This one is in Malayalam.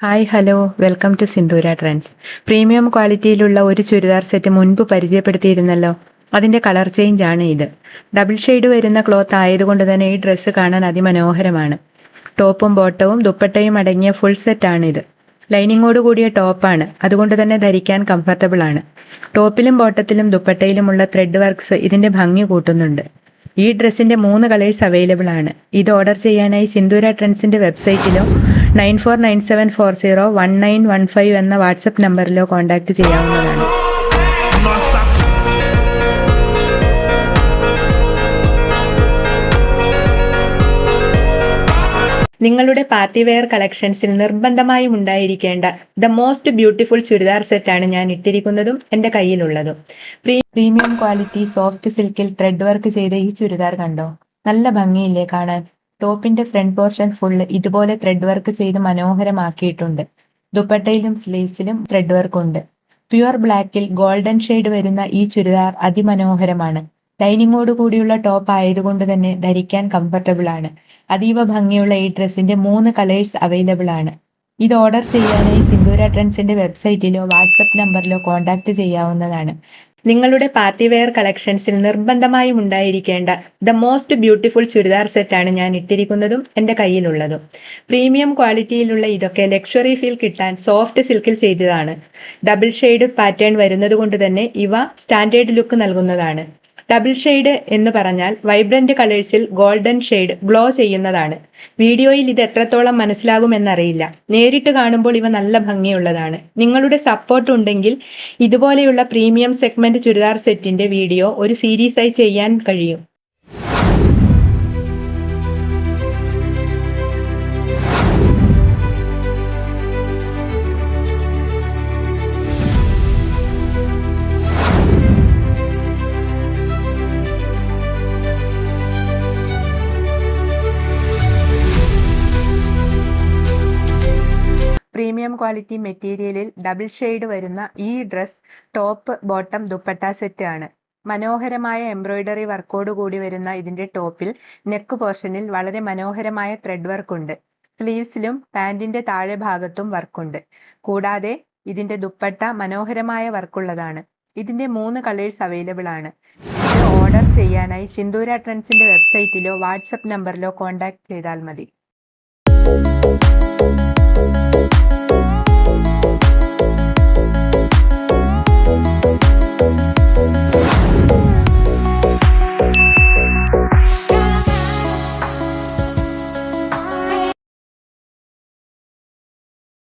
Hi hello welcome to Sindoora trends. Premium ക്വാളിറ്റിയിലുള്ള ഒരു ചുരിദാർ സെറ്റ് മുൻപ് പരിചയപ്പെടുത്തിയിരുന്നല്ലോ. അതിന്റെ കളർ ചേഞ്ച് ആണ് ഇത്. ഡബിൾ ഷെയ്ഡ് വരുന്ന ക്ലോത്ത് ആയതുകൊണ്ട് തന്നെ ഈ ഡ്രസ്സ് കാണാൻ അതിമനോഹരമാണ്. ടോപ്പും ബോട്ടവും ദുപ്പട്ടയും അടങ്ങിയ ഫുൾ സെറ്റ് ആണ് ഇത്. ലൈനിങ്ങോട് കൂടിയ ടോപ്പാണ്, അതുകൊണ്ട് തന്നെ ധരിക്കാൻ കംഫർട്ടബിൾ ആണ്. ടോപ്പിലും ബോട്ടത്തിലും ദുപ്പട്ടയിലുമുള്ള ത്രെഡ് വർക്ക്സ് ഇതിന്റെ ഭംഗി കൂട്ടുന്നുണ്ട്. ഈ ഡ്രസ്സിന്റെ 3 കളേഴ്സ് അവൈലബിൾ ആണ്. ഇത് ഓർഡർ ചെയ്യാനായി സിന്ദൂര ട്രെൻഡ്സിന്റെ വെബ്സൈറ്റിലോ 9497401915 എന്ന വാട്സപ്പ് നമ്പറിലോ കോൺടാക്ട് ചെയ്യാവുന്നതാണ്. നിങ്ങളുടെ പാർട്ടി വെയർ കളക്ഷൻസിൽ നിർബന്ധമായും ഉണ്ടായിരിക്കേണ്ട ദ മോസ്റ്റ് ബ്യൂട്ടിഫുൾ ചുരിദാർ സെറ്റാണ് ഞാൻ ഇട്ടിരിക്കുന്നതും എന്റെ കയ്യിലുള്ളതും. പ്രീമിയം ക്വാളിറ്റി സോഫ്റ്റ് സിൽക്കിൽ ത്രെഡ് വർക്ക് ചെയ്ത ഈ ചുരിദാർ കണ്ടോ? നല്ല ഭംഗിയില്ലേ കാണാൻ? ടോപ്പിന്റെ ഫ്രണ്ട് പോർഷൻ ഫുള്ള് ഇതുപോലെ ത്രെഡ് വർക്ക് ചെയ്ത് മനോഹരമാക്കിയിട്ടുണ്ട്. ദുപ്പട്ടയിലും സ്ലീവ്സിലും ത്രെഡ് വർക്ക് ഉണ്ട്. പ്യുവർ ബ്ലാക്കിൽ ഗോൾഡൻ ഷെയ്ഡ് വരുന്ന ഈ ചുരിദാർ അതിമനോഹരമാണ്. ലൈനിങ്ങോട് കൂടിയുള്ള ടോപ്പ് ആയതുകൊണ്ട് തന്നെ ധരിക്കാൻ കംഫർട്ടബിൾ ആണ്. അതീവ ഭംഗിയുള്ള ഈ ഡ്രസ്സിന്റെ 3 കളേഴ്സ് അവൈലബിൾ ആണ്. ഇത് ഓർഡർ ചെയ്യാനായി സിന്ദൂര ട്രെൻഡ്സിന്റെ വെബ്സൈറ്റിലോ വാട്സപ്പ് നമ്പറിലോ കോൺടാക്ട് ചെയ്യാവുന്നതാണ്. നിങ്ങളുടെ പാർട്ടി വെയർ കളക്ഷൻസിൽ നിർബന്ധമായും ഉണ്ടായിരിക്കേണ്ട ദ മോസ്റ്റ് ബ്യൂട്ടിഫുൾ ചുരിദാർ സെറ്റാണ് ഞാൻ ഇട്ടിരിക്കുന്നതും എന്റെ കയ്യിലുള്ളതും. പ്രീമിയം ക്വാളിറ്റിയിലുള്ള ഇതൊക്കെ ലക്ഷറി ഫീൽ കിട്ടാൻ സോഫ്റ്റ് സിൽക്കിൽ ചെയ്തതാണ്. ഡബിൾ ഷെയ്ഡ് പാറ്റേൺ വരുന്നത് കൊണ്ട് തന്നെ ഇവ സ്റ്റാൻഡേർഡ് ലുക്ക് നൽകുന്നതാണ്. ഡബിൾ ഷെയ്ഡ് എന്ന് പറഞ്ഞാൽ വൈബ്രന്റ് കളേഴ്സിൽ ഗോൾഡൻ ഷെയ്ഡ് ഗ്ലോ ചെയ്യുന്നതാണ്. വീഡിയോയിൽ ഇത് എത്രത്തോളം മനസ്സിലാകുമെന്നറിയില്ല. നേരിട്ട് കാണുമ്പോൾ ഇവ നല്ല ഭംഗിയുള്ളതാണ്. നിങ്ങളുടെ സപ്പോർട്ട് ഉണ്ടെങ്കിൽ ഇതുപോലെയുള്ള പ്രീമിയം സെഗ്മെന്റ് ചുരിദാർ സെറ്റിന്റെ വീഡിയോ ഒരു സീരീസായി ചെയ്യാൻ കഴിയും. പ്രീമിയം ക്വാളിറ്റി മെറ്റീരിയലിൽ ഡബിൾ ഷെയ്ഡ് വരുന്ന ഈ dress top bottom dupatta set ആണ്. മനോഹരമായ എംബ്രോയിഡറി വർക്കോട് കൂടി വരുന്ന ഇതിന്റെ ടോപ്പിൽ നെക്ക് പോർഷനിൽ വളരെ മനോഹരമായ ത്രെഡ് വർക്ക് ഉണ്ട്. സ്ലീവ്സിലും പാന്റിന്റെ താഴെ ഭാഗത്തും വർക്കുണ്ട്. കൂടാതെ ഇതിന്റെ ദുപ്പട്ട മനോഹരമായ വർക്കുള്ളതാണ്. ഇതിന്റെ 3 കളേഴ്സ് അവൈലബിൾ ആണ്. ഇത് ഓർഡർ ചെയ്യാനായി സിന്ദൂര ട്രെൻഡ്സിന്റെ വെബ്സൈറ്റിലോ വാട്സപ്പ് നമ്പറിലോ കോൺടാക്ട് ചെയ്താൽ മതി.